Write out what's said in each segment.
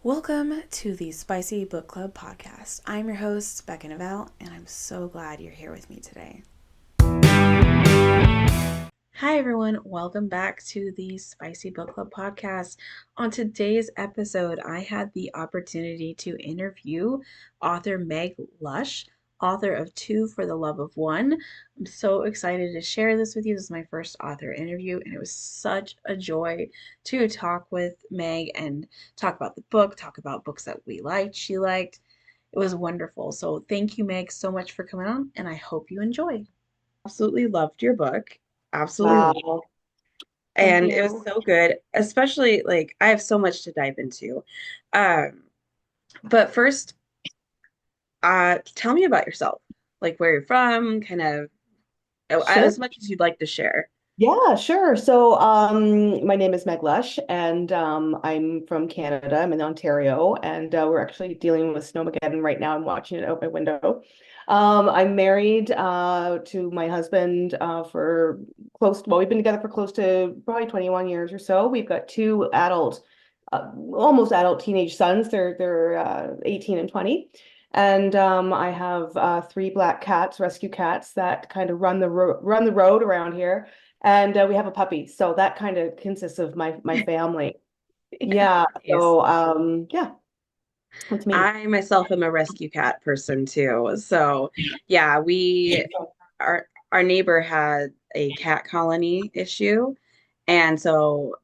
Welcome to the Spicy Book Club podcast. I'm your host, Becca Novell, and I'm so glad you're here with me today. Hi, everyone. Welcome back to the Spicy Book Club podcast. On today's episode, I had the opportunity to interview author Meg Lush, author of Two for the Love of One. I'm so excited to share this with you. This is my first author interview, and it was such a joy to talk with Meg and talk about the book, talk about books that we liked, she liked. It was wonderful. So thank you, Meg, so much for coming on, and I hope you enjoy. Absolutely loved your book. Absolutely loved it. Wow. Thank And it was you. so good, especially like I have so much to dive into. Um, but first, tell me about yourself, like where you're from, kind of Sure. as much as you'd like to share. Yeah, sure. So, my name is Meg Lush, and I'm from Canada. I'm in Ontario, and we're actually dealing with snowmageddon right now. I'm watching it out my window. I'm married to my husband well, we've been together for close to probably 21 years or so. We've got two almost adult teenage sons. They're 18 and 20. And I have three black cats, rescue cats that kind of run the road around here. And we have a puppy. So that kind of consists of my family. Yeah, Yeah. nice. So yeah, that's me. I myself am a rescue cat person too. So yeah, we our neighbor had a cat colony issue. And so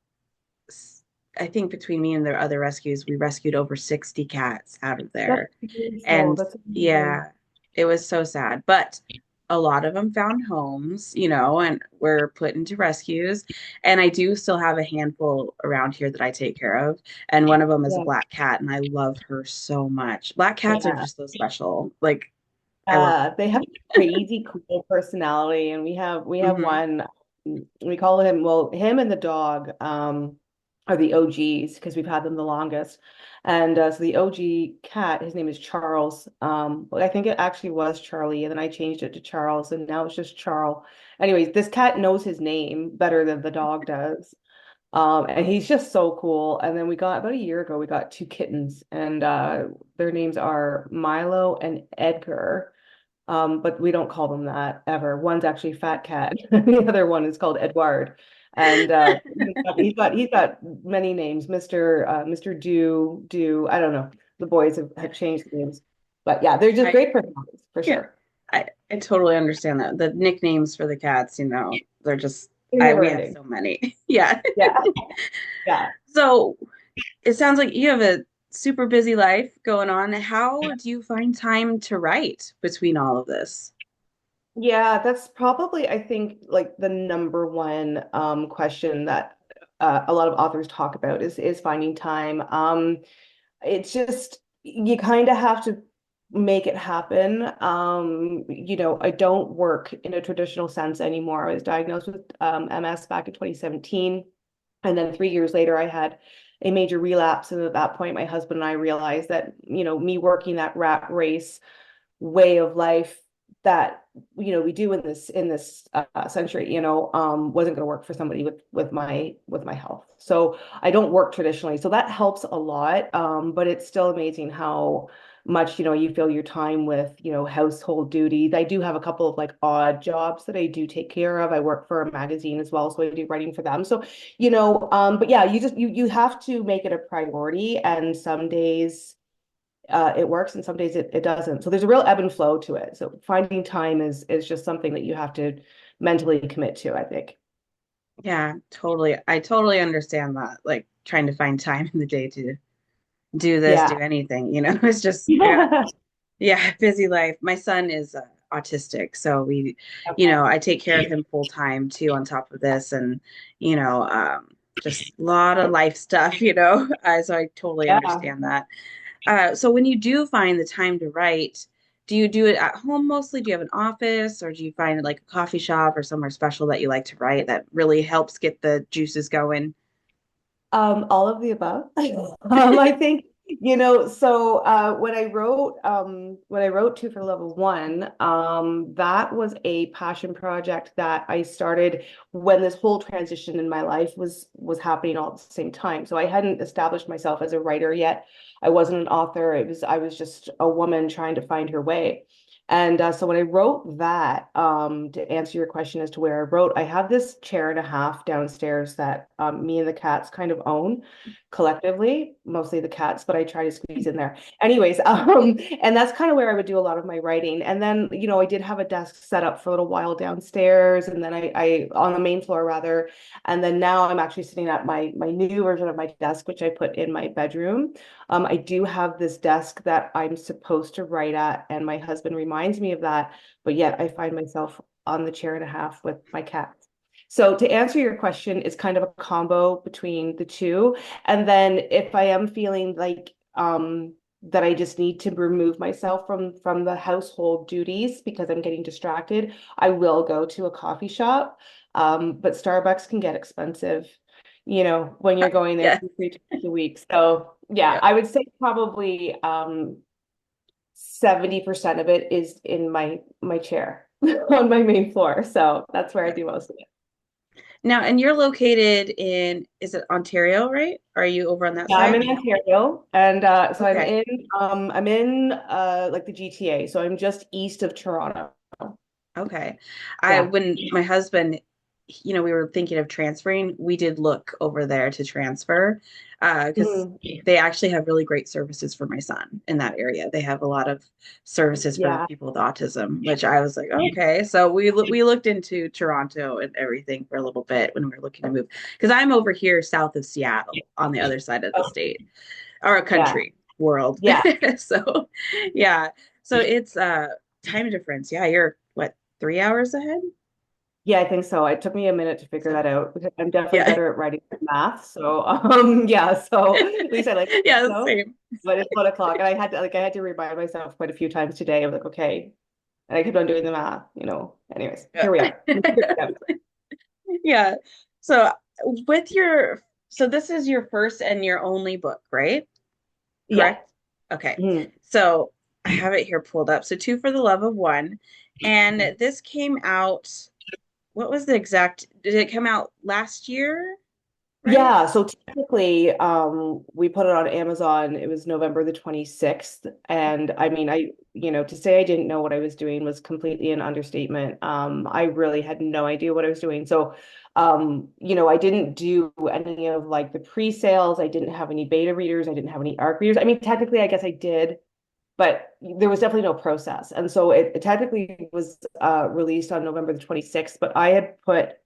I think between me and the other rescues, we rescued over 60 cats out of That's there. beautiful. And That's amazing. yeah, it was so sad. But a lot of them found homes, and were put into rescues. And I do still have a handful around here that I take care of. And one of them is a Yeah. black cat, and I love her so much. Black cats are Yeah. just so special. Like, I love They have crazy cool personality, and we have them. one. We call him him and the dog are the OGs because we've had them the longest. And so the OG cat, his name is Charles. Well, I think it actually was Charlie, and then I changed it to Charles, and now it's just Charles. Anyways, this cat knows his name better than the dog does. And he's just so cool. And then we got about a year ago, we got two kittens, and their names are Milo and Edgar. But we don't call them that ever. One's actually Fat Cat, the other one is called Edward. And he's got many names, Mr. Do. I don't know. The boys have changed the names. But yeah, they're just I great personalities for Yeah, sure. I totally understand that. The nicknames for the cats, they're just They're I never we have ending. so many. Yeah. Yeah. Yeah. So it sounds like you have a super busy life going on. How do you find time to write between all of this? Yeah, that's probably, I think, like the number one question that a lot of authors talk about is finding time. It's just you kind of have to make it happen. I don't work in a traditional sense anymore. I was diagnosed with MS back in 2017, and then 3 years later, I had a major relapse. And at that point, my husband and I realized that, me working that rat race way of life that we do in this century wasn't going to work for somebody with my health. So I don't work traditionally, so that helps a lot, but it's still amazing how much you fill your time with household duties. I do have a couple of like odd jobs that I do take care of. I work for a magazine as well, so I do writing for them. So but yeah, you have to make it a priority, and some days it works and some days it doesn't. So there's a real ebb and flow to it. So finding time is just something that you have to mentally commit to, I think. Yeah, totally. I totally understand that. Like trying to find time in the day to do this, Yeah. do anything, It's just I got yeah, busy life. My son is autistic, so Okay. I take care of him full time too on top of this, and just a lot of life stuff, so I totally Yeah. understand that. So when you do find the time to write, do you do it at home mostly? Do you have an office, or do you find like a coffee shop or somewhere special that you like to write that really helps get the juices going? All of the above. I think when I wrote Two for the Love of One, that was a passion project that I started when this whole transition in my life was happening all at the same time. So I hadn't established myself as a writer yet. I wasn't an author. I was just a woman trying to find her way. And so when I wrote that, to answer your question as to where I wrote, I have this chair and a half downstairs that me and the cats kind of own collectively, mostly the cats, but I try to squeeze in there. Anyways, and that's kind of where I would do a lot of my writing. And then, I did have a desk set up for a little while downstairs, and then I on the main floor rather. And then now I'm actually sitting at my new version of my desk, which I put in my bedroom. I do have this desk that I'm supposed to write at, and my husband reminds me of that, but yet I find myself on the chair and a half with my cat. So to answer your question, it's kind of a combo between the two. And then if I am feeling like that I just need to remove myself from the household duties because I'm getting distracted, I will go to a coffee shop. But Starbucks can get expensive, when you're going there Yeah. 2, 3 times a week. So yeah, Yeah. I would say probably 70% of it is in my chair on my main floor. So that's where I do most of it. Now, and you're located in, is it Ontario, right? Are you over on that Yeah, I'm side? in Ontario, and so Okay. I'm in like the GTA, so I'm just east of Toronto. Okay. Yeah. When my husband, we were thinking of transferring, we did look over there to transfer, because Mhm. they actually have really great services for my son in that area. They have a lot of services for Yeah. people with autism, which I was like, okay. So we looked into Toronto and everything for a little bit when we were looking to move, because I'm over here south of Seattle on the other side of the Oh, state or a yeah. country world. Yeah. So yeah. So it's time difference. Yeah, you're what, 3 hours ahead? Yeah, I think so. It took me a minute to figure So that out because I'm definitely yeah. better at writing than math. So yeah, so at least I like to think Yeah, so. same. But it's 1 o'clock, and I had to remind myself quite a few times today. I was like, okay, and I kept on doing the math. Anyways, Yeah. here we are. We figured it out. Yeah. So with your, so this is your first and your only book, right? Yeah. Correct? Okay. Mhm. So I have it here pulled up. So Two for the Love of One. And this came out, what was the exact, did it come out last year? Right? Yeah, so technically, we put it on Amazon. It was November the 26th. And I mean, to say I didn't know what I was doing was completely an understatement. I really had no idea what I was doing. So, I didn't do any of like the pre-sales. I didn't have any beta readers. I didn't have any ARC readers. I mean, technically, I guess I did, but there was definitely no process. And so it technically was released on November the 26th, but I had put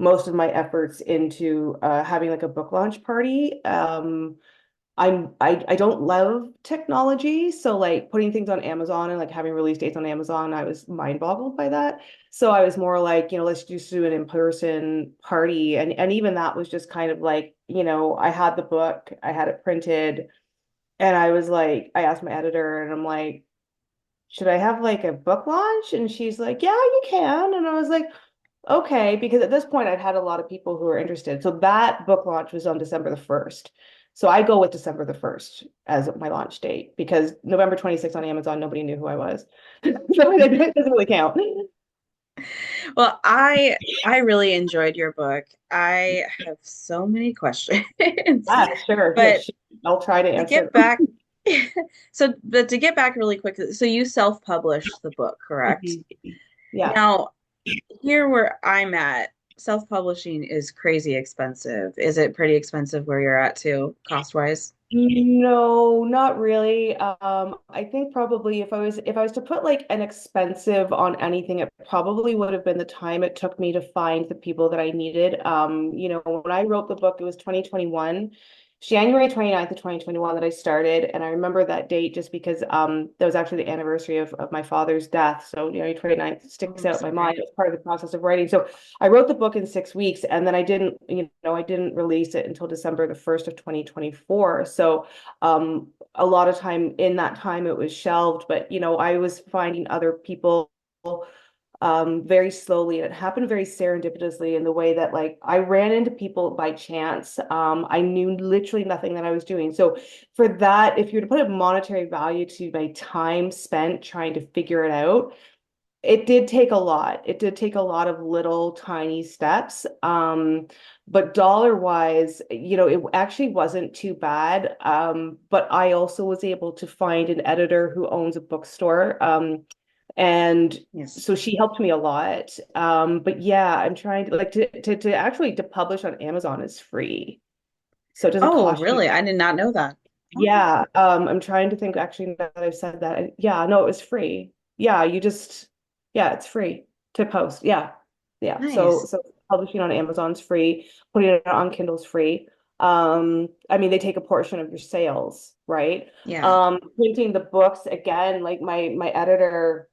most of my efforts into having like a book launch party. I don't love technology, so like putting things on Amazon and like having release dates on Amazon, I was mind boggled by that. So I was more like, let's just do an in-person party. And even that was just kind of like, I had the book, I had it printed. And I was like, I asked my editor and I'm like, should I have like a book launch? And she's like, yeah, you can. And I was like, okay, because at this point I'd had a lot of people who were interested. So that book launch was on December the 1st. So I go with December the 1st as my launch date because November 26th on Amazon, nobody knew who I was. So it doesn't really count. Well, I really enjoyed your book. I have so many questions, Yeah, sure. Yeah, but I'll try to to answer. get back, but to get back really quick, so you self-published the book, correct? Mhm. Yeah. Now, here where I'm at, self-publishing is crazy expensive. Is it pretty expensive where you're at too, cost-wise? No, not really. I think probably if I was to put like an expensive on anything, it probably would have been the time it took me to find the people that I needed. When I wrote the book, it was 2021, January 29th of 2021 that I started. And I remember that date just because that was actually the anniversary of my father's death. So January 29th Oh, sticks I'm out in my mind. sorry. It was part of the process of writing. So I wrote the book in 6 weeks and then I didn't release it until December the 1st of 2024. So a lot of time in that time it was shelved, but I was finding other people very slowly. And it happened very serendipitously in the way that like I ran into people by chance. I knew literally nothing that I was doing. So for that, if you were to put a monetary value to my time spent trying to figure it out, it did take a lot. It did take a lot of little tiny steps. But dollar wise, it actually wasn't too bad. But I also was able to find an editor who owns a bookstore. And Yes. so she helped me a lot. But yeah, I'm trying to like to actually to publish on Amazon is free. So it doesn't Oh, cost you. really? I did not know that. Oh, Yeah, I'm trying to think actually now that I've said that. Yeah, no, it was free. Yeah, yeah, it's free to post. Yeah. Yeah. So nice. so publishing on Amazon's free, putting it on Kindle's free. I mean they take a portion of your sales, right? Yeah. Printing the books again, like my editor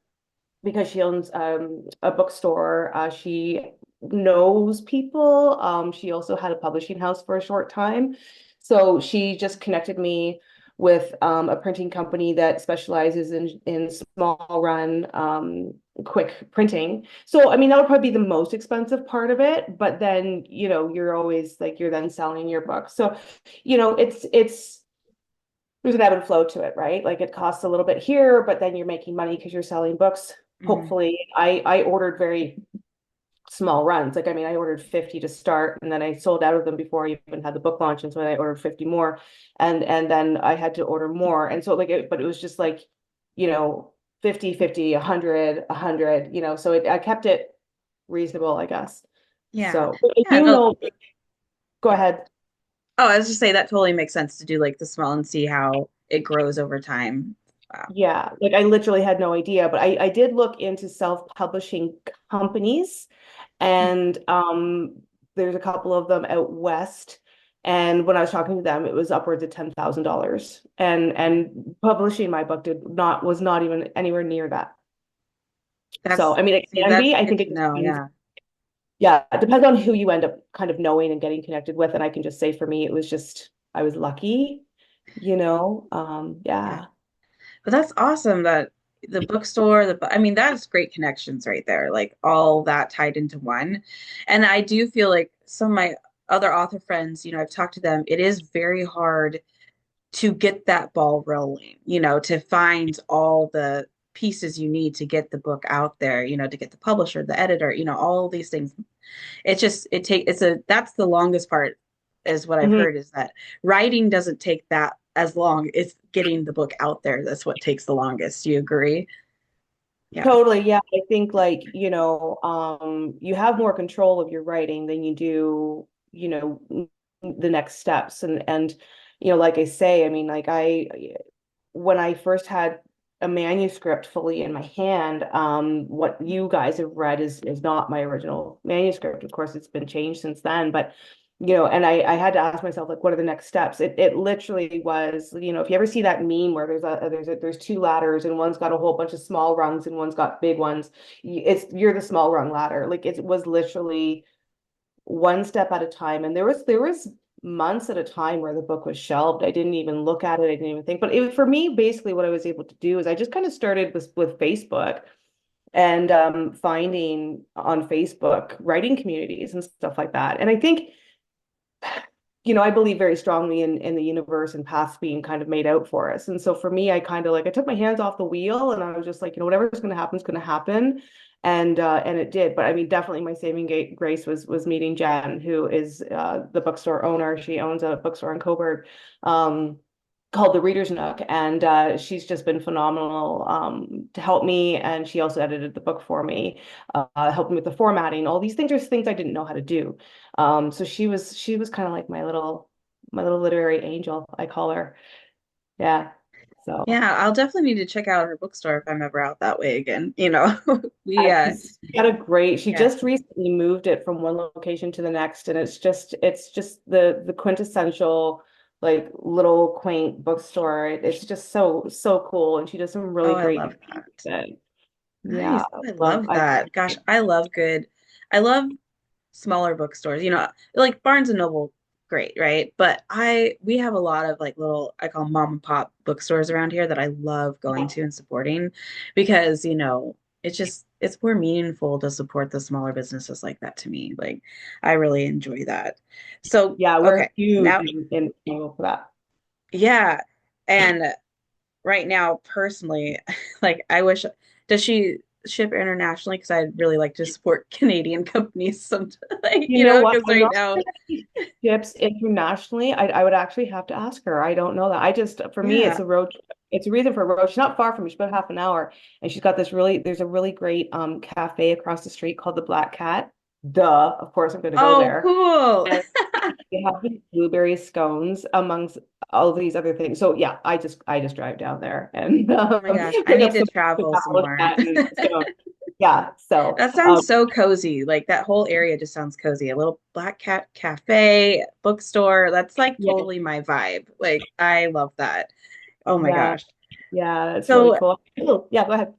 because she owns a bookstore. She knows people. She also had a publishing house for a short time. So she just connected me with a printing company that specializes in small run, quick printing. So, I mean, that would probably be the most expensive part of it. But then, you're always like, you're then selling your book. So, there's an ebb and flow to it, right? Like it costs a little bit here, but then you're making money because you're selling books. Mhm. Hopefully, I ordered very small runs. Like I mean, I ordered 50 to start, and then I sold out of them before I even had the book launch, and so I ordered 50 more, and then I had to order more, and so but it was just like, you know, 50, 50, 100, 100, so I kept it reasonable, I guess. Yeah. So, but I Yeah. do No. know. Go Yeah. ahead. Oh, I was just say that totally makes sense to do like the small and see how it grows over time. Wow. Yeah, like I literally had no idea, but I did look into self-publishing companies and there's a couple of them out west. And when I was talking to them, it was upwards of $10,000. And publishing my book was not even anywhere near that. So That's I mean it see, can be. that's I good think it to just know. means, Yeah. yeah, it depends on who you end up kind of knowing and getting connected with. And I can just say for me, it was just I was lucky, Yeah. yeah. But that's awesome that the bookstore, I mean, that's great connections right there, like all that tied into one. And I do feel like some of my other author friends, I've talked to them, it is very hard to get that ball rolling, to find all the pieces you need to get the book out there, to get the publisher, the editor, all these things. It's just that's the longest part is what I've Mhm. heard is that writing doesn't take that as long. It's getting the book out there. That's what takes the longest. Do you agree? Yeah. Totally. Yeah. I think like, you have more control of your writing than you do, the next steps. Like I say, I mean, like when I first had a manuscript fully in my hand, what you guys have read is not my original manuscript. Of course, it's been changed since then, but and I had to ask myself like, what are the next steps? It literally was, if you ever see that meme where there's two ladders and one's got a whole bunch of small rungs and one's got big ones, you're the small rung ladder. Like it was literally one step at a time. And there was months at a time where the book was shelved. I didn't even look at it. I didn't even think. But for me, basically, what I was able to do is I just kind of started with Facebook and finding on Facebook writing communities and stuff like that. And I think, I believe very strongly in the universe and paths being kind of made out for us. And so for me, I kind of like I took my hands off the wheel and I was just like, whatever's going to happen is going to happen. And it did. But I mean, definitely my saving grace was meeting Jen, who is the bookstore owner. She owns a bookstore in Coburg. Called the Reader's Nook, and she's just been phenomenal to help me. And she also edited the book for me, helped me with the formatting. All these things are things I didn't know how to do. So she was kind of like my little literary angel, I call her. Yeah. So Yeah, I'll definitely need to check out her bookstore if I'm ever out that way again. We she's got a great. She yeah. just recently moved it from one location to the next, and it's just the quintessential like little quaint bookstore. It's just so cool, and she does some Oh, really I great love things that. with it. Yeah. Nice. Oh, I love I that. Gosh, I love smaller bookstores. Like Barnes and Noble, great, right? But we have a lot of like little, I call mom and pop bookstores around here that I love going to and supporting because, it's more meaningful to support the smaller businesses like that to me. Like I really enjoy that. So, Yeah, we're okay, huge now in for that. yeah. And right now, personally, like I wish, does she ship internationally? Because I'd really like to support Canadian companies some, like, You know what? because I'm right not now, sure that she ships internationally. I would actually have to ask her. I don't know that. I just for me it's yeah. a road trip. It's a reason for a road. She's not far from me. She's about half an hour, and she's got this really. There's a really great cafe across the street called the Black Cat. Duh, of course I'm going to go Oh, there. cool. And they have these blueberry scones amongst all of these other things. So yeah, I just drive down there and Oh my gosh, I pick need up to some travel some apple more. cat and scones. Yeah, so That sounds so cozy. Like that whole area just sounds cozy. A little Black Cat cafe, bookstore. That's like yeah, totally my vibe. Like I love that. Oh my yeah, gosh. yeah, it's really So, cool. Oh, yeah, go ahead.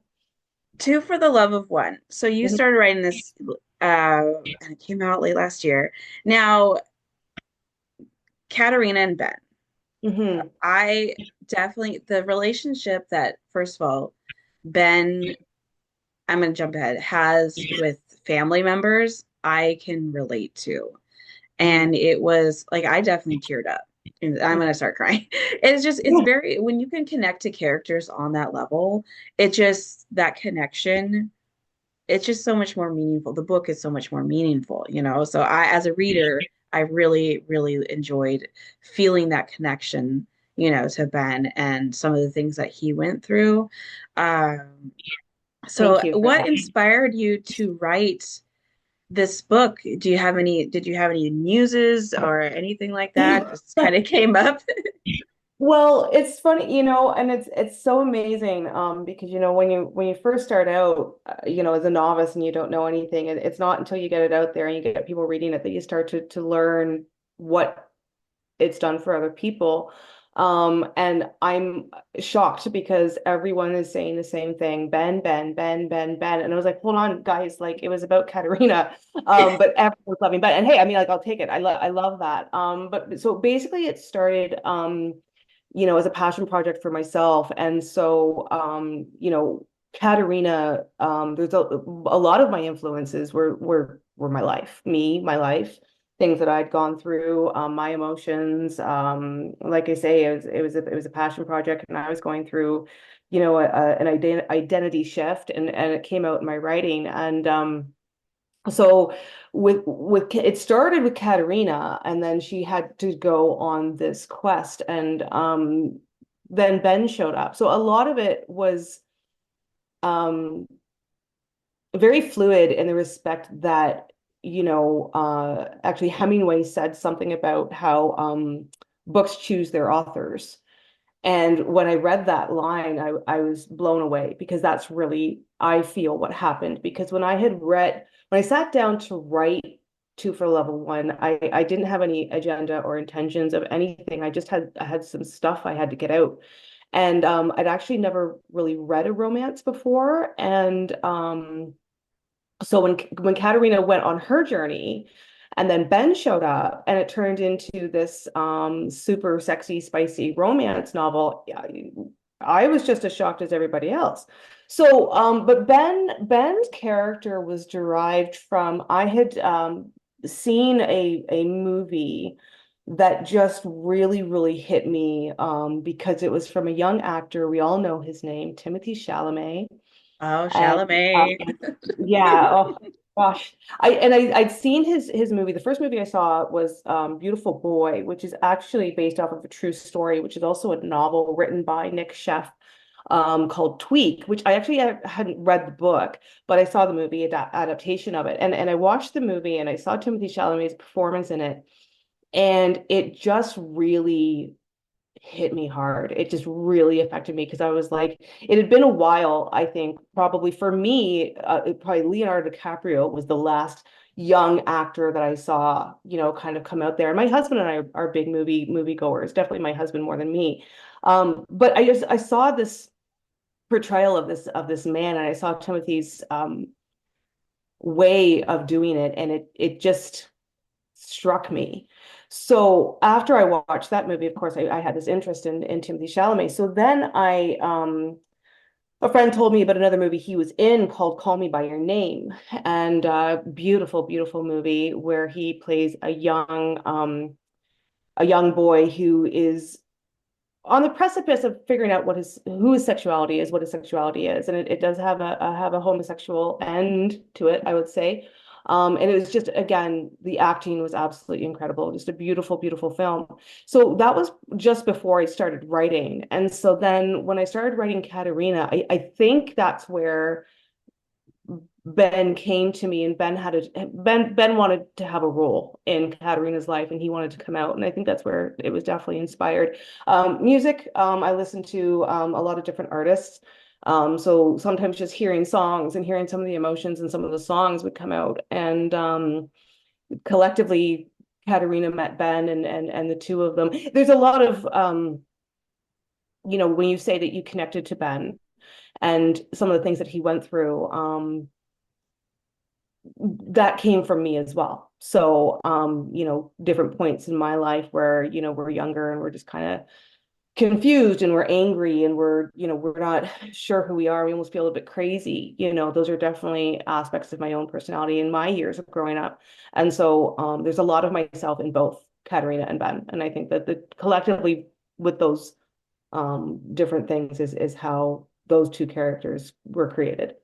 two for the love of one. So you Mhm. started writing this and it came out late last year. Now, Katarina and Ben. Mhm. I definitely the relationship that first of all, Ben, I'm gonna jump ahead, has with family members, I can relate to. Mhm. And it was like I definitely teared up. And I'm Mhm. gonna start crying. It's very when you can connect to characters on that level, it just that connection, it's just so much more meaningful. The book is so much more meaningful. So I, as a reader, I really, really enjoyed feeling that connection, to Ben and some of the things that he went through. Um, so Thank you for what that. inspired you to write this book? Did you have any muses or anything like that? Just kind of came up. Well, it's funny, and it's so amazing because when you first start out, as a novice and you don't know anything, it's not until you get it out there and you get people reading it that you start to learn what it's done for other people. And I'm shocked because everyone is saying the same thing, Ben, Ben, Ben, Ben, Ben. And I was like, hold on, guys, like it was about Katerina. But everyone's loving Ben. And hey, I mean, like I'll take it. I love that. But so basically it started as a passion project for myself. And so Katerina, there's a lot of my influences were my life, my life, things that I'd gone through, my emotions. Like I say, it was a passion project, and I was going through, an identity shift, and it came out in my writing. And so with it started with Katerina, and then she had to go on this quest, and then Ben showed up. So a lot of it was um very fluid in the respect that, actually Hemingway said something about how books choose their authors. And when I read that line, I was blown away because that's really, I feel, what happened. Because when I sat down to write Two for Level One, I didn't have any agenda or intentions of anything. I had some stuff I had to get out. And I'd actually never really read a romance before. And so when Katerina went on her journey, and then Ben showed up, and it turned into this super sexy, spicy romance novel. I was just as shocked as everybody else. So, but Ben's character was derived from I had seen a movie that just really, really hit me because it was from a young actor. We all know his name, Timothy Chalamet. Oh, And Chalamet. yeah, oh gosh. I'd seen his movie. The first movie I saw was Beautiful Boy, which is actually based off of a true story, which is also a novel written by Nick Sheff, called Tweak, which I actually hadn't read the book, but I saw the movie adaptation of it. And I watched the movie and I saw Timothy Chalamet's performance in it, and it just really hit me hard. It just really affected me because I was like, it had been a while, I think, probably for me, probably Leonardo DiCaprio was the last young actor that I saw, kind of come out there. And my husband and I are big movie goers, definitely my husband more than me. But I saw this portrayal of this man, and I saw Timothy's way of doing it, and it just struck me. So after I watched that movie, of course, I had this interest in Timothy Chalamet. So then I a friend told me about another movie he was in called Call Me by Your Name, and beautiful, beautiful movie where he plays a young boy who is on the precipice of figuring out who his sexuality is, what his sexuality is, and it does have a homosexual end to it, I would say. And it was just, again, the acting was absolutely incredible, just a beautiful, beautiful film. So that was just before I started writing, and so then when I started writing Katerina, I think that's where Ben came to me, and Ben wanted to have a role in Katerina's life, and he wanted to come out, and I think that's where it was definitely inspired. Music, I listened to a lot of different artists. So sometimes just hearing songs and hearing some of the emotions and some of the songs would come out, and collectively, Katerina met Ben, and the two of them. There's a lot of when you say that you connected to Ben and some of the things that he went through. That came from me as well. So, different points in my life where, we're younger and we're just kind of confused and we're angry and we're not sure who we are. We almost feel a little bit crazy. Those are definitely aspects of my own personality in my years of growing up. And so, there's a lot of myself in both Katerina and Ben. And I think that collectively with those different things is how those two characters were created.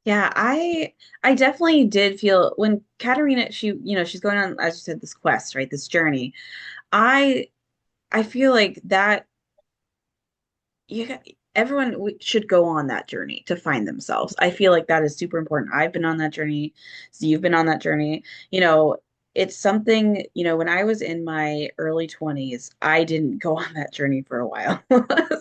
Yeah, I definitely did feel when Katerina, she's going on, as you said, this quest, right? This journey. I I feel like that you got, should go on that journey to find themselves. I feel like that is super important. I've been on that journey, so you've been on that journey. You know, it's something, when I was in my early 20s, I didn't go on that journey for a while.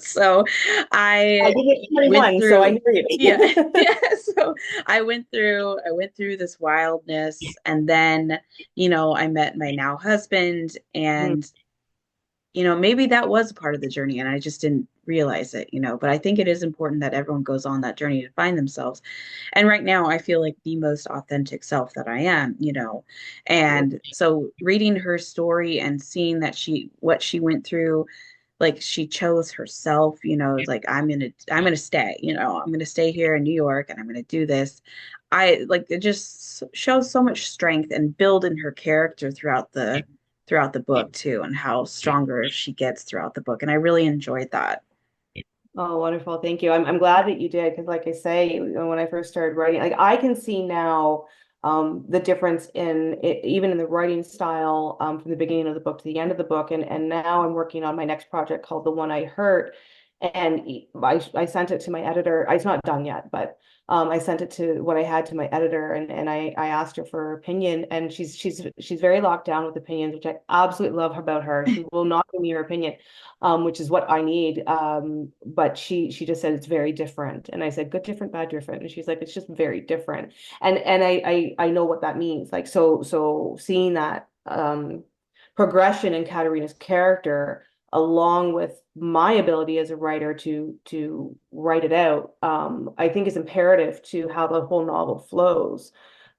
So I I did it at went 21, so I through, hear yeah, you. yeah. So I went through this wildness, and then, I met my now husband, and maybe that was a part of the journey and I just didn't realize it, but I think it is important that everyone goes on that journey to find themselves. And right now, I feel like the most authentic self that I am, And so reading her story and seeing that what she went through, like she chose herself, it's like I'm gonna stay, I'm gonna stay here in New York and I'm gonna do this. I like it just shows so much strength and build in her character throughout the book too, and how stronger she gets throughout the book. And I really enjoyed that. Oh, wonderful. Thank you. I'm glad that you did because like I say, when I first started writing, like I can see now the difference in it, even in the writing style from the beginning of the book to the end of the book. And now I'm working on my next project called The One I Hurt. And I sent it to my editor. It's not done yet, but I sent it to what I had to my editor, and I asked her for her opinion, and she's very locked down with opinions, which I absolutely love about her. She will not give me her opinion, which is what I need. But she just said it's very different, and I said good, different, bad, different, and she's like it's just very different, and I know what that means. Like so seeing that progression in Katerina's character along with my ability as a writer to write it out, I think is imperative to how the whole novel flows.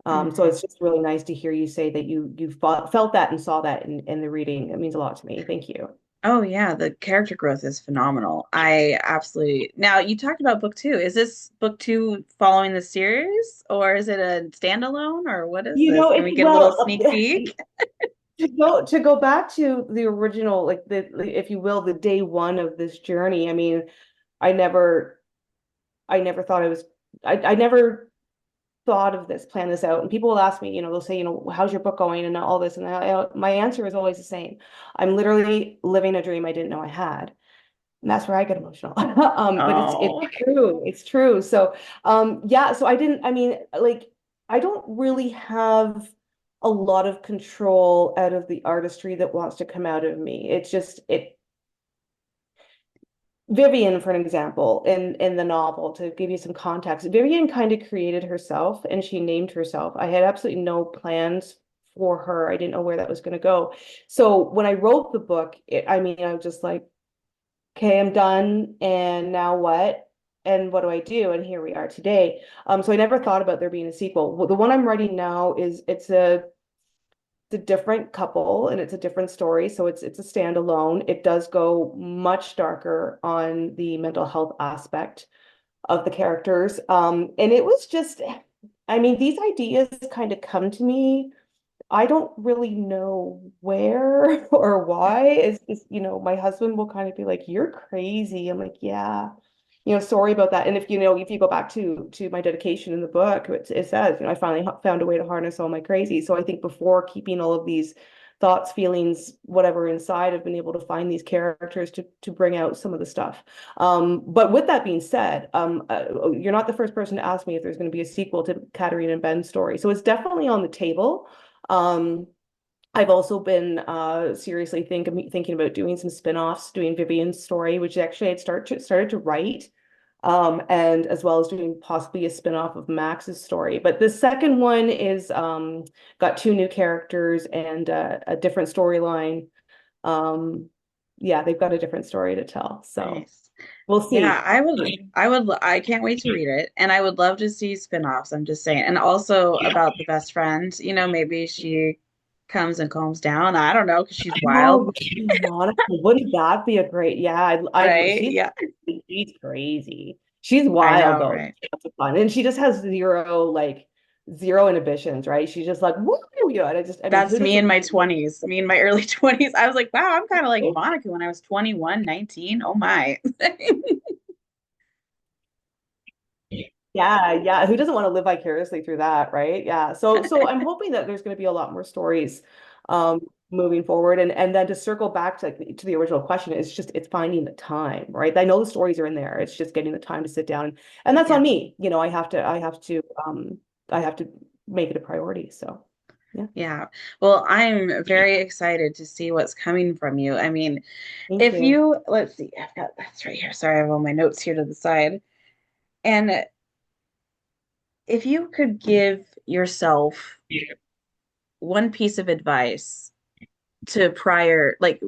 So Mhm. it's just really nice to hear you say that you felt that and saw that in the reading. It means a lot to me. Thank you. Oh yeah, the character growth is phenomenal. I absolutely. Now, you talked about book two. Is this book two following the series, or is it a standalone, or what is this? Can It's we get a little well sneak peek? to go back to the original, like if you will, the day one of this journey. I mean, I never I never thought I was I never thought of this, plan this out. And people will ask me, they'll say, how's your book going and all this. And my answer is always the same. I'm literally living a dream I didn't know I had. And that's where I get emotional. But it's Oh. true. It's true. So yeah, so I mean, like I don't really have a lot of control out of the artistry that wants to come out of me. It's just Vivian, for an example, in the novel, to give you some context, Vivian kind of created herself and she named herself. I had absolutely no plans for her. I didn't know where that was going to go. So when I wrote the book, I mean, I was just like, okay, I'm done. And now what? And what do I do? And here we are today. So I never thought about there being a sequel. Well, the one I'm writing now is it's a it's a different couple and it's a different story. So it's a standalone. It does go much darker on the mental health aspect of the characters. And it was just, I mean, these ideas kind of come to me. I don't really know where or why. My husband will kind of be like, "You're crazy." I'm like, "Yeah, sorry about that." And if you go back to my dedication in the book, it says, I finally found a way to harness all my crazy. So I think before keeping all of these thoughts, feelings, whatever inside, I've been able to find these characters to bring out some of the stuff. But with that being said, you're not the first person to ask me if there's going to be a sequel to Katarina and Ben's story. So it's definitely on the table. Um, I've also been seriously thinking about doing some spin-offs, doing Vivian's story, which actually I'd started to write, and as well as doing possibly a spin-off of Max's story. But the second one is got two new characters and a different storyline. Um, yeah, they've got a different story to tell. So Nice. we'll Yeah, see. I can't wait to read it. And I would love to see spin-offs. I'm just saying. And also about the best friend, maybe she comes and calms down. I don't know, because she's wild, Oh, Monica, wouldn't that be a great? Yeah, right? Yeah, she's crazy. She's I wild know, though. right? That's fun, and she just has zero inhibitions, right? She's just like, woo, and I mean, That's who me in doesn't? my 20s, me in my early 20s. I was like, wow, I'm kind of like Monica when I was 21, 19. Oh my. Yeah, yeah. Who doesn't want to live vicariously through that, right? Yeah. So I'm hoping that there's going to be a lot more stories um moving forward. And then to circle back to the original question, it's finding the time, right? I know the stories are in there. It's just getting the time to sit down. And that's Yeah. on me. I have to make it a priority. So yeah. Yeah. Well, I'm very excited to see what's coming from you. I mean, Thank if you. you, let's see, I've got that's right here. Sorry, I have all my notes here to the side. And if you could give yourself one piece of advice to prior, like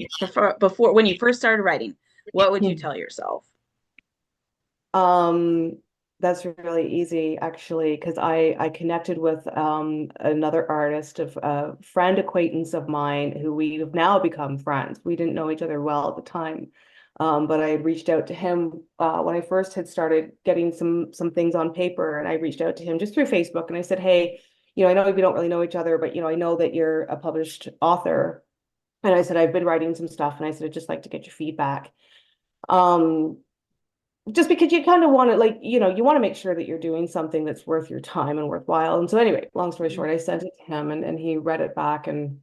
before when you first started writing, what would you tell yourself? Um, that's really easy actually, because I connected with another artist, of a friend acquaintance of mine who we've now become friends. We didn't know each other well at the time. But I had reached out to him when I first had started getting some things on paper, and I reached out to him just through Facebook, and I said, "Hey, I know we don't really know each other, but I know that you're a published author." And I said, "I've been writing some stuff," and I said, "I'd just like to get your feedback." Um, just because you kind of want to, you want to make sure that you're doing something that's worth your time and worthwhile. And so anyway, long story short, I sent it to him, and he read it back, and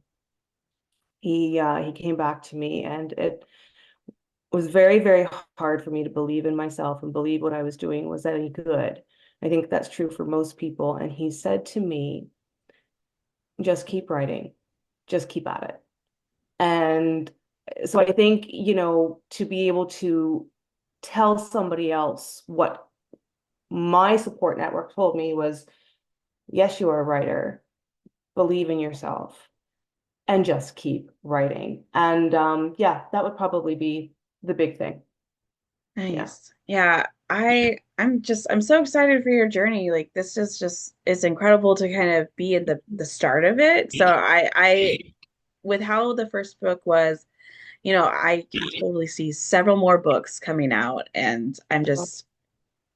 he came back to me, and it was very, very hard for me to believe in myself and believe what I was doing was any good. I think that's true for most people. And he said to me, just keep writing, just keep at it. And so I think, to be able to tell somebody else what my support network told me was, yes, you are a writer, believe in yourself, and just keep writing. And yeah, that would probably be the big thing. Yeah. Nice. Yeah, I'm so excited for your journey. Like this is just it's incredible to kind of be in the start of it. So I with how the first book was, I can totally see several more books coming out and I'm just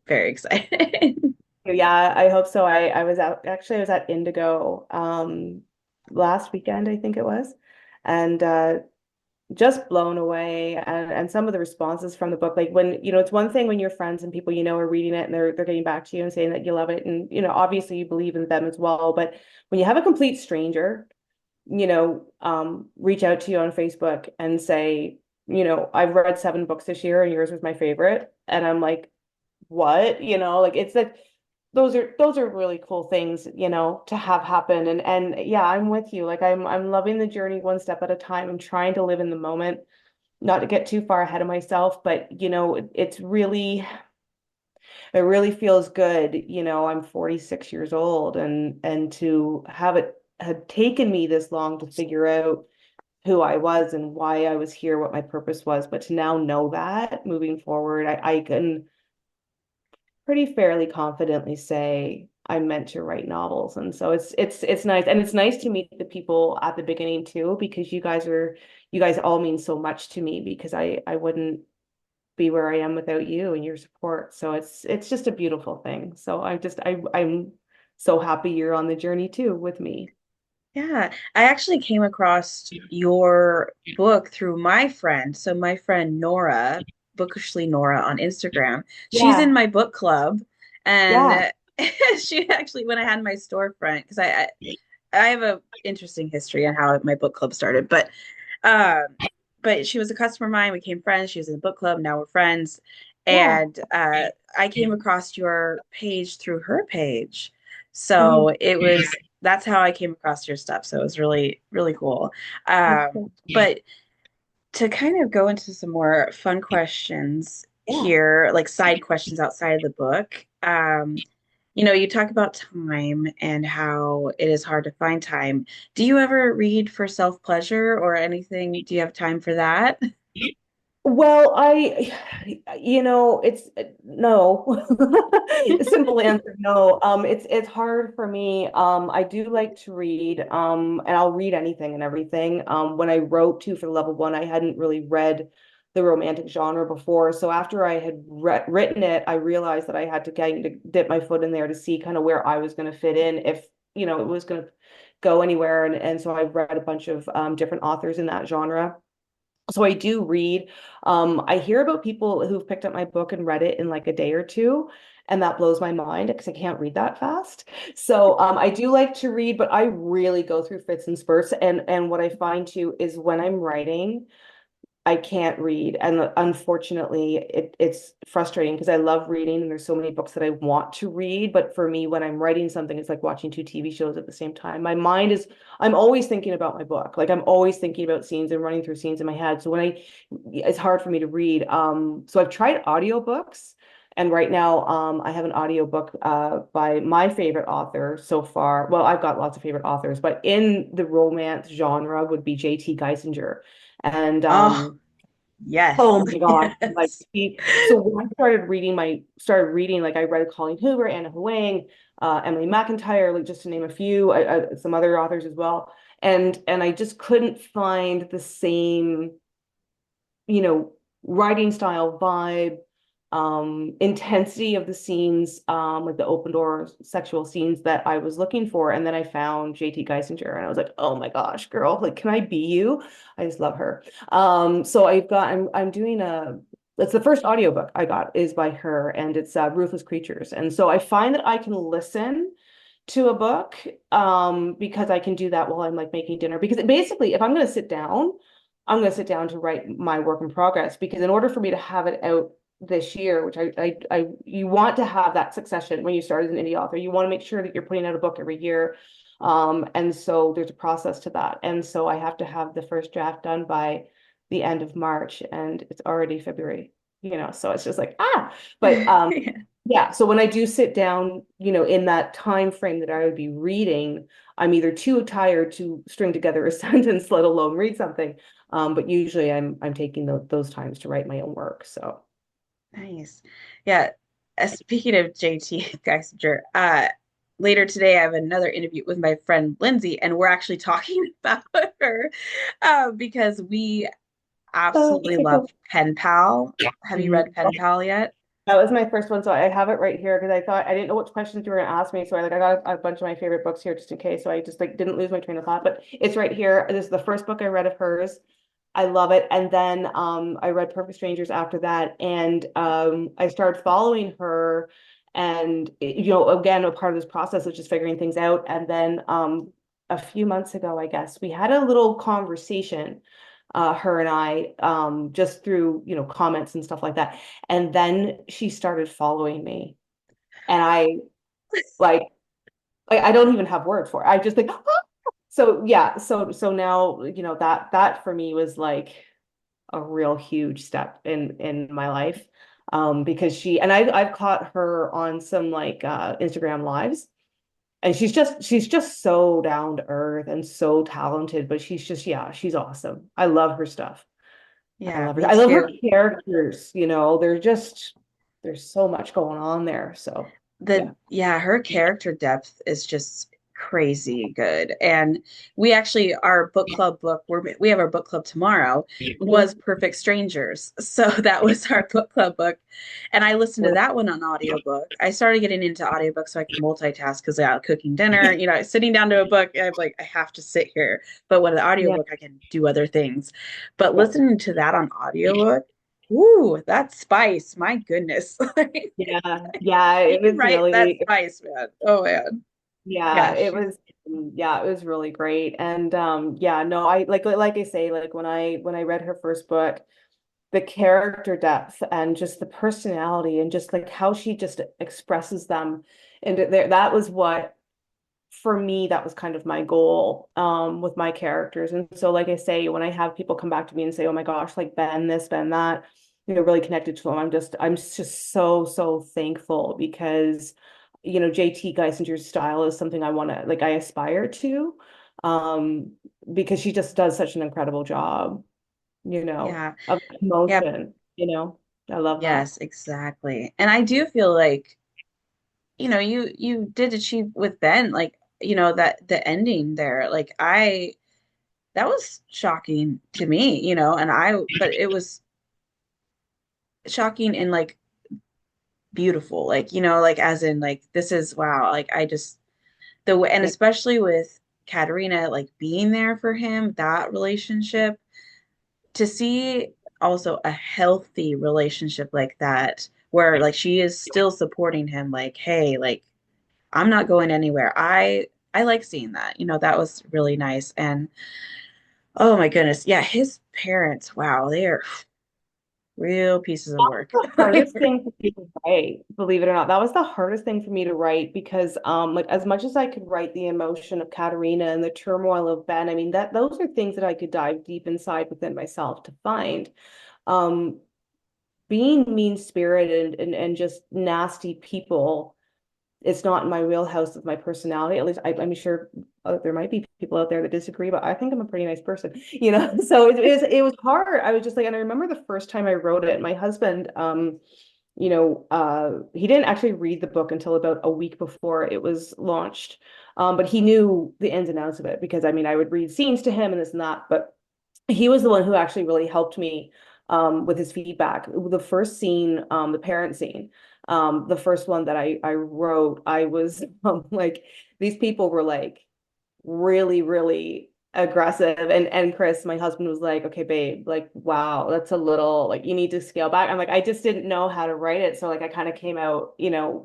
very excited. Yeah, I hope so. I was at Indigo last weekend, I think it was. And just blown away, and some of the responses from the book, like when it's one thing when your friends and people are reading it and they're getting back to you and saying that you love it, and obviously you believe in them as well, but when you have a complete stranger reach out to you on Facebook and say, I've read 7 books this year and yours was my favorite, and I'm like, what? Like, it's like those are really cool things, to have happen. And yeah, I'm with you. Like, I'm loving the journey one step at a time. I'm trying to live in the moment, not to get too far ahead of myself, but it really feels good. I'm 46 years old, and to have it had taken me this long to figure out who I was and why I was here, what my purpose was, but to now know that moving forward, I can pretty fairly confidently say I'm meant to write novels. And so it's nice. And it's nice to meet the people at the beginning too, because you guys all mean so much to me because I wouldn't be where I am without you and your support. So it's just a beautiful thing. So I'm so happy you're on the journey too with me. Yeah, I actually came across your book through my friend. So my friend Nora, Bookishly Nora on Instagram, she's in Yeah. my book club, and Yeah. she actually, when I had my storefront, because I have a interesting history on how my book club started, um, but she was a customer of mine. We became friends. She was in the book club. Now we're friends, Yeah. and I came across your page through her page, Mhm. so it was that's how I came across your stuff. So it was really, really cool. That's Um, cool. but to kind of go into some more fun questions Yeah. here, like side questions outside of the book, you talk about time and how it is hard to find time. Do you ever read for self-pleasure or anything? Do you have time for that? Well, it's no. Simple answer, no. It's hard for me. I do like to read, and I'll read anything and everything. When I wrote for level one, I hadn't really read the romantic genre before. So after I had written it, I realized that I had to kind of dip my foot in there to see kind of where I was going to fit in, if it was going to go anywhere. And so I read a bunch of different authors in that genre. So I do read. I hear about people who've picked up my book and read it in like a day or two, and that blows my mind because I can't read that fast. So I do like to read, but I really go through fits and spurts. And what I find too is when I'm writing, I can't read. And unfortunately, it's frustrating because I love reading and there's so many books that I want to read. But for me, when I'm writing something, it's like watching two TV shows at the same time. I'm always thinking about my book. Like I'm always thinking about scenes and running through scenes in my head. So it's hard for me to read. So I've tried audiobooks. And right now, I have an audiobook by my favorite author so far. Well, I've got lots of favorite authors, but in the romance genre would be J.T. Geisinger. And Oh, yes. oh my God, like Yes. so when I started reading, like I read Colleen Hoover, Anna Huang, Emily McIntyre, like just to name a few, some other authors as well. And I just couldn't find the same, you know, writing style, vibe, intensity of the scenes, like the open door sexual scenes that I was looking for. And then I found JT Geisinger and I was like, oh my gosh, girl, like, can I be you? I just love her. So I'm doing it's the first audiobook I got is by her and it's Ruthless Creatures. And so I find that I can listen to a book because I can do that while I'm like making dinner. Because basically, if I'm going to sit down, I'm going to sit down to write my work in progress. Because in order for me to have it out this year, which you want to have that succession when you start as an indie author, you want to make sure that you're putting out a book every year. And so there's a process to that. And so I have to have the first draft done by the end of March, and it's already February, so it's just like, but Yeah. yeah, so when I do sit down, in that time frame that I would be reading, I'm either too tired to string together a sentence, let alone read something. But usually I'm taking those times to write my own work. So Nice. Yeah. Speaking of JT Geisinger, later today I have another interview with my friend Lindsay, and we're actually talking about her because we absolutely okay, love cool. Pen Pal. Have you read Mhm. Pen Pal yet? That was my first one, so I have it right here because I thought I didn't know what questions you were going to ask me, so I got a bunch of my favorite books here just in case, so I just like didn't lose my train of thought. But it's right here. This is the first book I read of hers. I love it, and then I read Perfect Strangers after that, and I started following her, and again, a part of this process of just figuring things out, and then a few months ago, I guess we had a little conversation her and I, just through, comments and stuff like that. And then she started following me. And like, I don't even have words for it. I just think, so yeah. So now, that for me was like a real huge step in my life. Because I've caught her on some like Instagram lives. And she's just so down to earth and so talented, but yeah, she's awesome. I love her stuff. I Yeah, love her. me I love her too. characters, there's so much going on there. So. the Yeah. yeah, her character depth is just crazy good. And we actually our book club book we have our book club tomorrow was Mhm. Perfect Strangers. So that was our book club book. And I listened to that one on audiobook. I started getting into audiobooks so I could multitask because I was cooking dinner, sitting down to a book, I'm like, I have to sit here. But with an Yeah. audiobook, I can do other things. But Yeah. listening to that on audiobook, ooh, that spice, my goodness. Yeah. Yeah. She It can was write that really, spice, man. Oh man. yeah, Yeah, she's yeah, it was really great. And yeah, no, I like I say, like when I read her first book, the character depth and just the personality and just like how she just expresses them. And there, that was what for me, that was kind of my goal with my characters. And so, like I say, when I have people come back to me and say, "Oh my gosh, like Ben this, Ben that," really connected to them. I'm just so, so thankful because, JT Geisinger's style is something I want to like I aspire to, um, because she just does such an incredible job, yeah. of Yeah, emotion, I love that. yes, exactly. And I do feel like, you did achieve with Ben, like, that the ending there, like that was shocking to me, but it was shocking and like beautiful, like, like as in like this is wow, like I just the way, and Yeah. especially with Katerina like being there for him, that relationship to see also a healthy relationship like that where like she is still supporting him like hey like I'm not going anywhere. I like seeing that. That was really nice. And oh my goodness, yeah, his parents, wow, they are real pieces of work. The hardest thing for me to write, believe it or not. That was the hardest thing for me to write because like as much as I could write the emotion of Katerina and the turmoil of Ben, I mean that those are things that I could dive deep inside within myself to find. Um being mean-spirited and just nasty people, it's not in my wheelhouse of my personality. At least I'm sure there might be people out there that disagree, but I think I'm a pretty nice person, So it was hard. I was just like, and I remember the first time I wrote it, my husband, he didn't actually read the book until about a week before it was launched. But he knew the ins and outs of it because I mean, I would read scenes to him and this and that, but he was the one who actually really helped me with his feedback. The first scene, the parent scene, the first one that I wrote, I was like, these people were like really, really aggressive. And Chris, my husband, was like, okay, babe, like, wow, that's a little like you need to scale back. I'm like, I just didn't know how to write it. So like I kind of came out,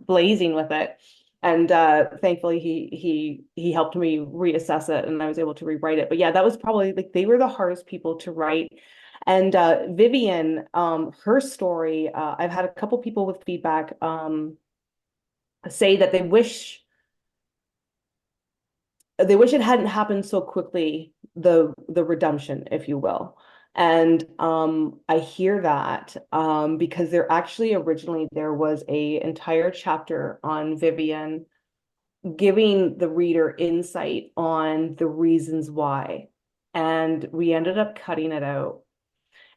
blazing with it. And thankfully he helped me reassess it and I was able to rewrite it. But yeah, that was probably like they were the hardest people to write. And Vivian, her story, I've had a couple people with feedback say that they wish it hadn't happened so quickly, the redemption, if you will. And I hear that because there was a entire chapter on Vivian giving the reader insight on the reasons why. And we ended up cutting it out.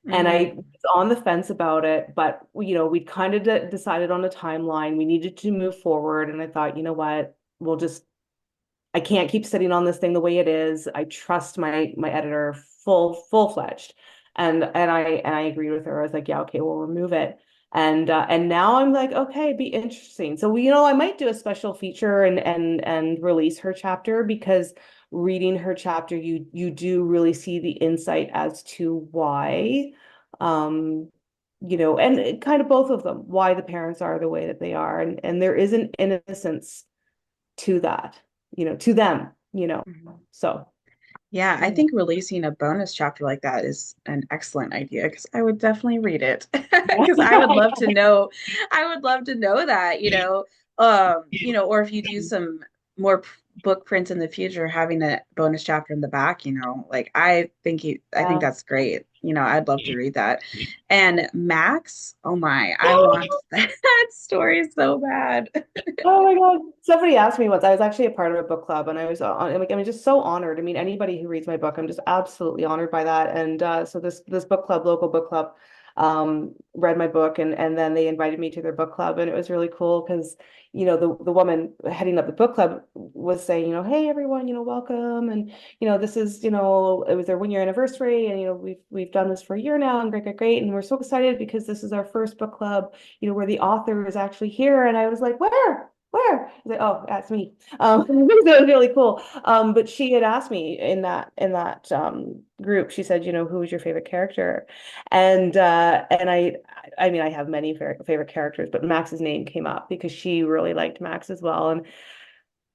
And I Mm, was on the fence about it, but we kind of decided on a timeline. We needed to move forward. And I thought, you know what, I can't keep sitting on this thing the way it is. I trust my editor full-fledged. And I agreed with her. I was like, yeah, okay, we'll remove it. And now I'm like, okay, it'd be interesting. So I might do a special feature and release her chapter because reading her chapter, you do really see the insight as to why, um, and kind of both of them, why the parents are the way that they are. And there is an innocence to that, to them, mhm. So, Yeah, I yeah. think releasing a bonus chapter like that is an excellent idea because I would definitely read it because I would love to know that, or if you do some more book prints in the future, having a bonus chapter in the back, like I think Yeah. that's great. I'd love to read that. And Max, oh my, I want that story so bad. Oh my God. Somebody asked me once. I was actually a part of a book club and I was like, I'm just so honored. I mean, anybody who reads my book, I'm just absolutely honored by that. And so this book club, local book club, read my book, and then they invited me to their book club, and it was really cool because the woman heading up the book club was saying, hey everyone, welcome, and this is, it was their 1 year anniversary, and we've done this for a year now, and great, great, great, and we're so excited because this is our first book club, where the author is actually here. And I was like, where? Where? I was like, oh, that's me. So it was really cool. But she had asked me in that group, she said, who was your favorite character? And I mean, I have many favorite characters, but Max's name came up because she really liked Max as well. And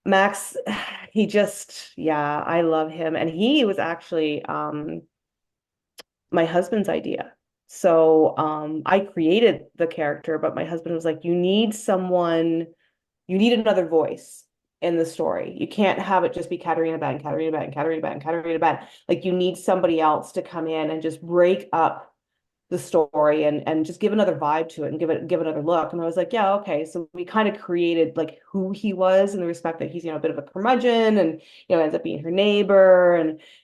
Max, he just, yeah, I love him. And he was actually my husband's idea. So I created the character, but my husband was like, you need another voice in the story. You can't have it just be Katarina Bad and Katarina Bad and Katarina Bad and Katarina Bad. Like you need somebody else to come in and just break up the story and just give another vibe to it and give another look. And I was like, yeah, okay. So we kind of created like who he was in the respect that he's, a bit of a curmudgeon and, ends up being her neighbor.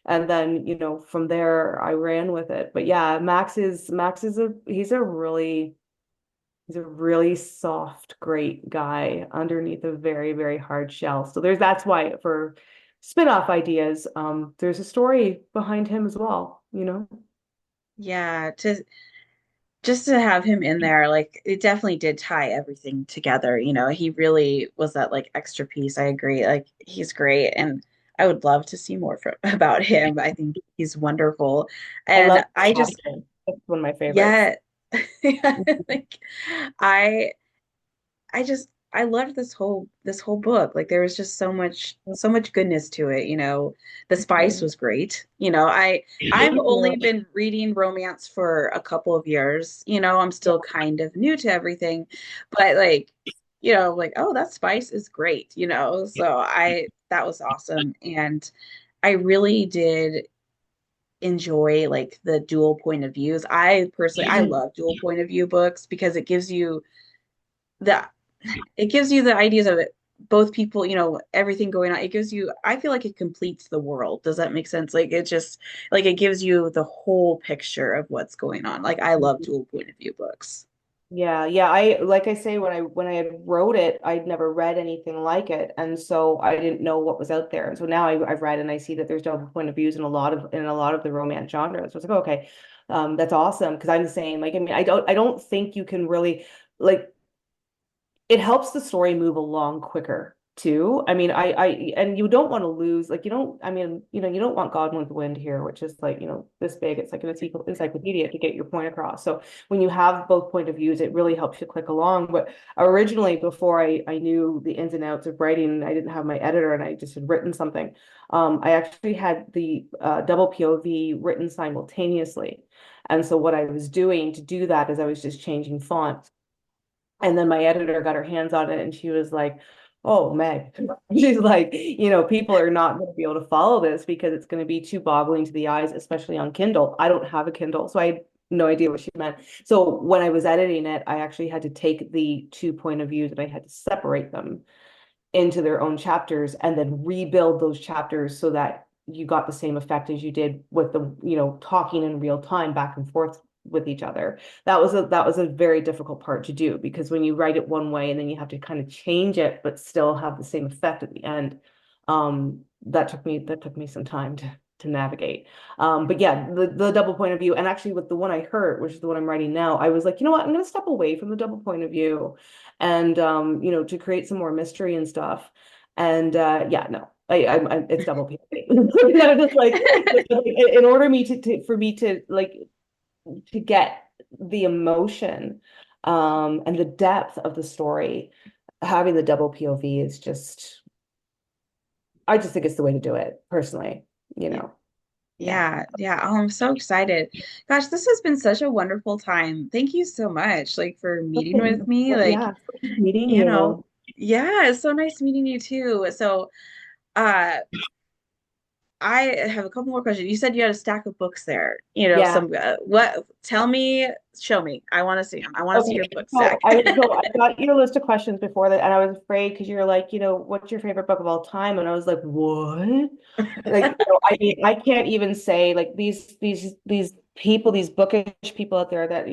And then, from there I ran with it. But yeah, he's a really soft, great guy underneath a very, very hard shell. So that's why for spin-off ideas, there's a story behind him as well. Yeah, to just to have him in there, like it definitely did tie everything together. He really was that like extra piece. I agree. Like he's great, and I would love to see more about him. I think he's wonderful, I and love I just Austin. That's one of my favorites. yeah, yeah, like I I loved this whole book. Like there was just so much goodness to it. The spice was great. I've only been reading romance for a couple of years. I'm still kind of new to everything, but like oh, that spice is great. So I that was awesome, and I really did enjoy like the dual point of views. I love dual point of view books because the it gives you the ideas of it, both people, everything going on. It gives you, I feel like it completes the world. Does that make sense? Like it just like it gives you the whole picture of what's going on. Like I love dual point of view books. Yeah, yeah. I like I say when I had wrote it, I'd never read anything like it, and so I didn't know what was out there. And so now I've read and I see that there's double point of views in a lot of the romance genres. So it's like, okay, that's awesome because I'm the same. Like, I mean, I don't think you can really like it helps the story move along quicker too. I mean, and you don't want to lose, like, you don't, I mean, you don't want Gone with the Wind here, which is like, this big. It's like an encyclopedia to get your point across. So when you have both point of views, it really helps you click along. But originally, before I knew the ins and outs of writing, I didn't have my editor and I just had written something. I actually had the double POV written simultaneously. And so what I was doing to do that is I was just changing fonts. And then my editor got her hands on it and she was like, oh, Meg, she's like, people are not going to be able to follow this because it's going to be too boggling to the eyes, especially on Kindle. I don't have a Kindle, so I had no idea what she meant. So when I was editing it, I actually had to take the two point of views and I had to separate them into their own chapters and then rebuild those chapters so that you got the same effect as you did with the, talking in real time back and forth with each other. That was a very difficult part to do because when you write it one way and then you have to kind of change it but still have the same effect at the end, that took me some time to navigate. But yeah, the double point of view, and actually with the one I heard, which is the one I'm writing now, I was like, you know what, I'm going to step away from the double point of view and to create some more mystery and stuff. And yeah, no, it's double POV. Just like in order for me to like to get the emotion and the depth of the story, having the double POV is just, I just think it's the way to do it personally, Yeah. Yeah. Yeah, yeah. Oh, I'm so excited. Gosh, this has been such a wonderful time. Thank you so much, like, for meeting Okay. with me. Well, Like, yeah, meeting you know, you. yeah, it's so nice meeting you too. So, uh, I have a couple more questions. You said you had a stack of books there. Yeah. Some what? Tell me, show me. I want to see them. I want to see Okay, your book so stack. I got your list of questions before that, and I was afraid because you're like, what's your favorite book of all time? And I was like, what? Like, I mean, I can't even say like these people, these bookish people out there that,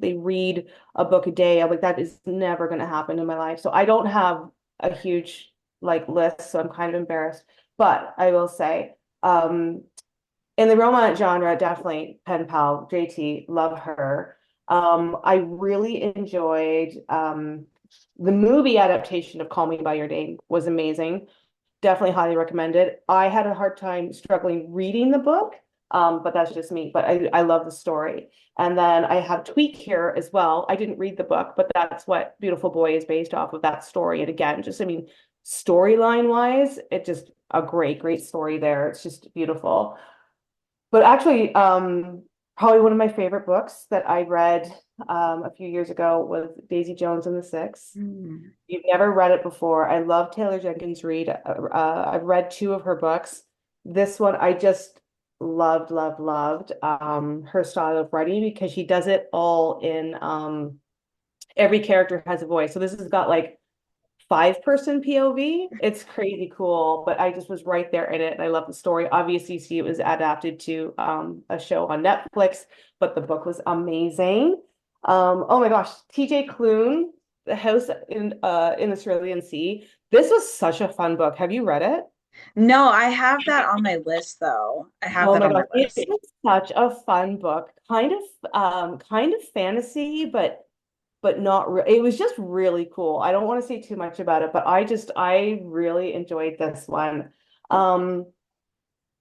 they read a book a day. I'm like, that is never going to happen in my life. So I don't have a huge like list, so I'm kind of embarrassed. But I will say, in the romance genre, definitely pen pal, JT, love her. I really enjoyed the movie adaptation of Call Me by Your Name was amazing. Definitely highly recommend it. I had a hard time struggling reading the book, but that's just me. But I love the story. And then I have Tweak here as well. I didn't read the book, but that's what Beautiful Boy is based off of, that story. And again, just, I mean, storyline wise, it just a great story there. It's just beautiful. But actually, probably one of my favorite books that I read a few years ago was Daisy Jones and the Six. Mm. You've never read it before. I love Taylor Jenkins Reid. I've read two of her books. This one I just loved. Her style of writing because she does it all in every character has a voice. So this has got like five-person POV. It's crazy cool, but I just was right there in it and I love the story. Obviously, see it was adapted to a show on Netflix, but the book was amazing. Oh my gosh, TJ Klune, The House in the Cerulean Sea. This was such a fun book. Have you read it? No, I have that on my list though. I have Oh that my on my gosh, it list. was such a fun book. Kind of fantasy, but not re it was just really cool. I don't want to say too much about it, but I really enjoyed this one. Um,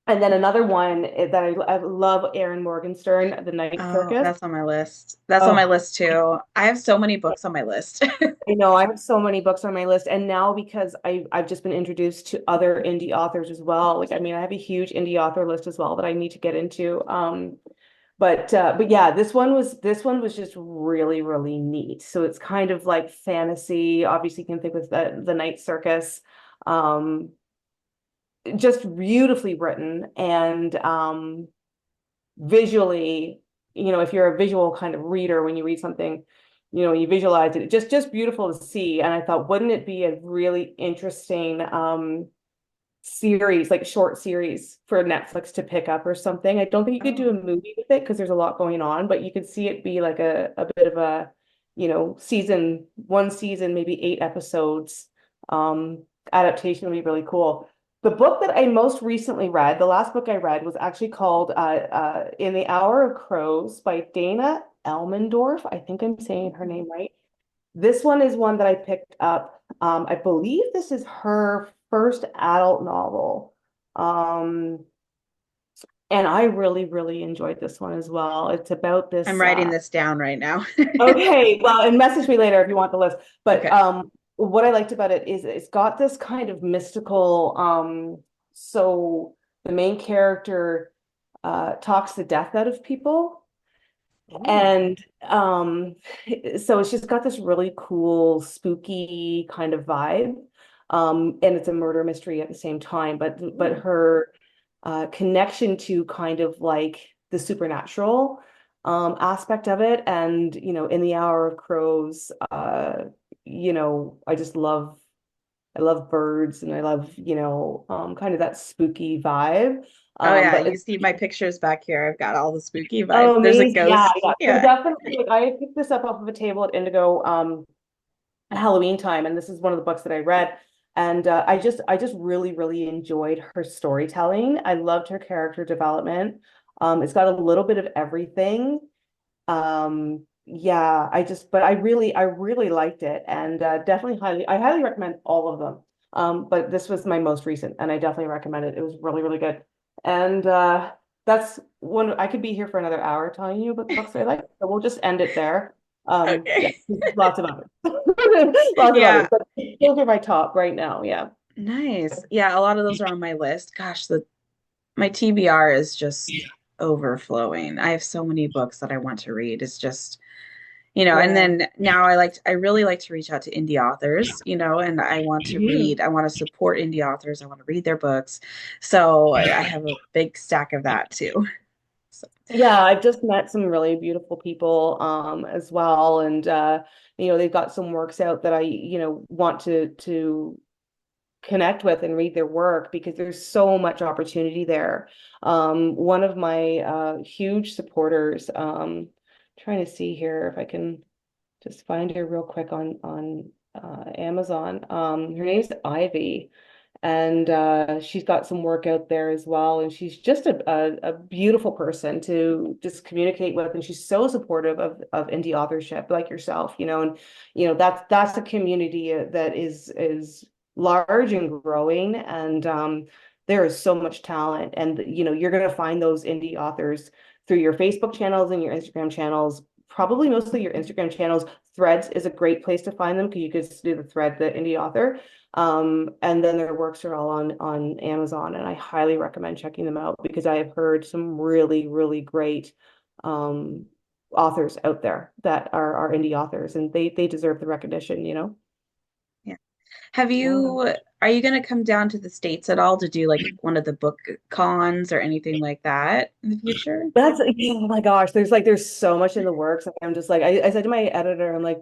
and then another one that I love, Aaron Morgenstern, The Night Oh, Circus. that's on my list. That's on my Oh, list too. I have so many books on my list. I know I have so many books on my list, and now because I've just been introduced to other indie authors as well. Like, I mean, I have a huge indie author list as well that I need to get into. But yeah, this one was just really neat. So it's kind of like fantasy. Obviously, you can think with the Night Circus. Um, just beautifully written and visually, if you're a visual kind of reader, when you read something, you visualize it. Just beautiful to see. And I thought, wouldn't it be a really interesting series, like short series for Netflix to pick up or something? I don't think you could do a Oh, movie with it because there's a lot going on, but you could see it be like a bit of a, one season, maybe 8 episodes. Adaptation would be really cool. The book that I most recently read, the last book I read was actually called In the Hour of Crows by Dana Elmendorf. I think I'm saying her name right. This one is one that I picked up. I believe this is her first adult novel. Um, and I really enjoyed this one as well. It's about I'm this writing this down right now. okay, well, and message me later if you want the list. But Okay. what I liked about it is it's got this kind of mystical, so the main character talks the death out of people. Ooh. And so it's just got this really cool, spooky kind of vibe. And it's a murder mystery at the same time, but Ooh. her connection to kind of like the supernatural aspect of it. And, in the Hour of Crows, I love birds and I love, kind of that spooky vibe. Oh yeah, But you see my pictures back here. I've got all the spooky vibes. Oh, There's a amazing. Yeah, ghost. yeah. So Yeah. definitely, like, I picked this up off of a table at Indigo at Halloween time, and this is one of the books that I read. And I just really enjoyed her storytelling. I loved her character development. It's got a little bit of everything. Yeah, but I really liked it, and definitely I highly recommend all of them. But this was my most recent, and I definitely recommend it. It was really good. And that's one I could be here for another hour telling you about the books I like, so we'll just end it there. Yeah, Okay. lots of others. Lots of others, Yeah. but those are my top right now. Yeah. Nice. Yeah, a lot of those are on my list. Gosh, the my TBR is just overflowing. I have so many books that I want to read. It's just, and Yeah. then now I really like to reach out to indie authors, and I want to Mhm. read, I want to support indie authors. I want to read their books. So I have a big stack of that too. So, Yeah, I've just met some really beautiful people as well. And they've got some works out that I want to connect with and read their work because there's so much opportunity there. One of my huge supporters, trying to see here if I can just find her real quick on Amazon. Her name's Ivy, and she's got some work out there as well. And she's just a beautiful person to just communicate with, and she's so supportive of indie authorship, like yourself, and that's a community that is large and growing, and there is so much talent, and you're going to find those indie authors through your Facebook channels and your Instagram channels, probably mostly your Instagram channels. Threads is a great place to find them because you could do the thread, the indie author. And then their works are all on Amazon, and I highly recommend checking them out because I have heard some really, really great um, authors out there that are indie authors, and they deserve the recognition. Yeah. Have Yeah. you, are you going to come down to the States at all to do like one of the book cons or anything like that in the future? That's oh my gosh, there's so much in the works. Like, I'm just like I said to my editor, I'm like,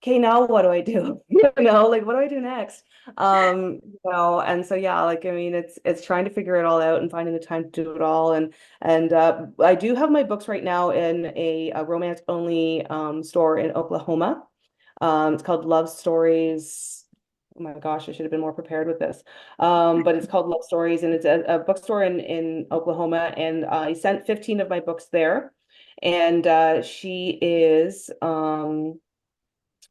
okay, now what do I do? Like what do I do next? And so yeah, like I mean it's trying to figure it all out and finding the time to do it all. And I do have my books right now in a romance only store in Oklahoma. It's called Love Stories. Oh my gosh, I should have been more prepared with this. But it's called Love Stories, and it's a bookstore in Oklahoma. And I sent 15 of my books there. And she is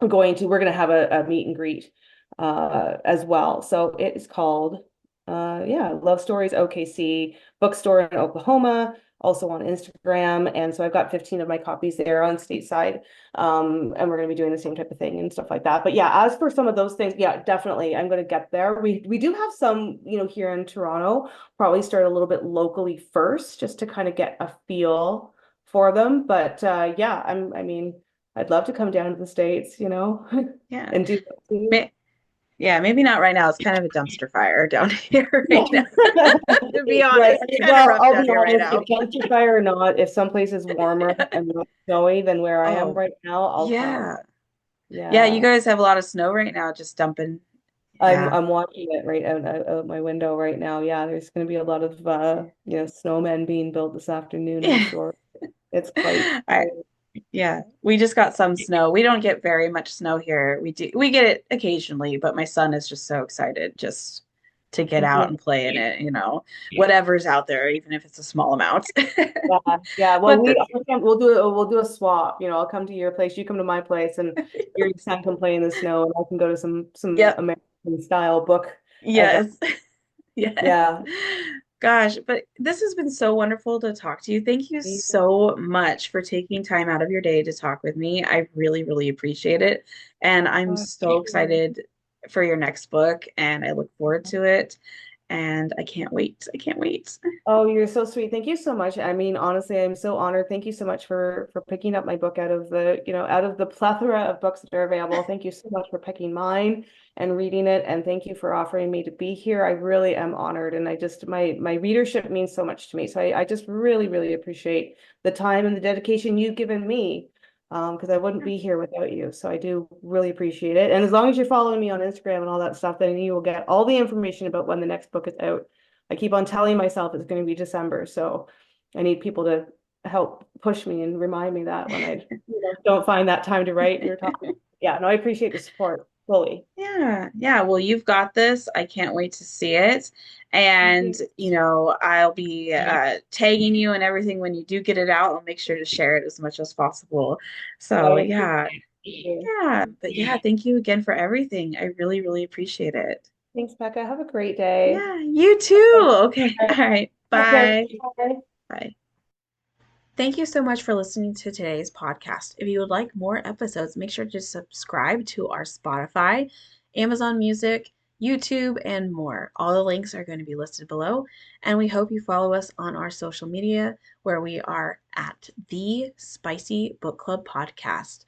we're going to have a meet and greet as well. So it is called, yeah, Love Stories OKC bookstore in Oklahoma, also on Instagram. And so I've got 15 of my copies there on stateside. And we're going to be doing the same type of thing and stuff like that. But yeah, as for some of those things, yeah, definitely I'm going to get there. We do have some, here in Toronto, probably start a little bit locally first just to kind of get a feel for them. But yeah, I mean, I'd love to come down to the States, Yeah. and do that too. May Yeah, maybe not right now. It's kind of a dumpster fire down here right now. To be Right. honest, it's kind of Well, rough I'll down be here right honest, now. if dumpster fire or not, if someplace is warmer and not snowy than where I am Oh, right now, I'll come. yeah. Yeah, you Yeah. guys have a lot of snow right now, just dumping. I'm Yeah. I'm watching it right out my window right now. Yeah, there's going to be a lot of snowmen being built this afternoon in the Yeah. shore. It's quite I Yeah, we just got some snow. We don't get very much snow here. We get it occasionally, but my son is just so excited just to get out Mhm. and play in it, whatever's out there, even if it's a small amount. Yeah, yeah. Well, But the, we'll do a swap. I'll come to your place, you come to my place, and your son can play in the snow, and I can go to some yep, American style book event. yes. Yes. Yeah. Gosh, but this has been so wonderful to talk to you. Thank you so much for taking time out of your day to talk with me. I really, really appreciate it. And I'm so excited for your next book, and I look forward to it. And I can't wait. I can't wait. Oh, you're so sweet. Thank you so much. I mean, honestly, I'm so honored. Thank you so much for picking up my book out of the plethora of books that are available. Thank you so much for picking mine and reading it, and thank you for offering me to be here. I really am honored, and my readership means so much to me. So I just really, really appreciate the time and the dedication you've given me, because I wouldn't be here without you. So I do really appreciate it. And as long as you're following me on Instagram and all that stuff, then you will get all the information about when the next book is out. I keep on telling myself it's going to be December, so I need people to help push me and remind me that when I don't find that time to write. You're talking. Yeah, no, I appreciate the support fully. Yeah, yeah. Well, you've got this. I can't wait to see it. Thank And, you. I'll be tagging you and everything when you do get it out. I'll make sure to share it as much as possible. So, I appreciate yeah, you. yeah. But yeah, thank you again for everything. I really, really appreciate it. Thanks, Becca. Have a great day. Yeah, you Okay. too. Okay. All right. All right. Take care. Bye. Bye. Bye. Thank you so much for listening to today's podcast. If you would like more episodes, make sure to subscribe to our Spotify, Amazon Music, YouTube, and more. All the links are going to be listed below. And we hope you follow us on our social media where we are at the Spicy Book Club Podcast.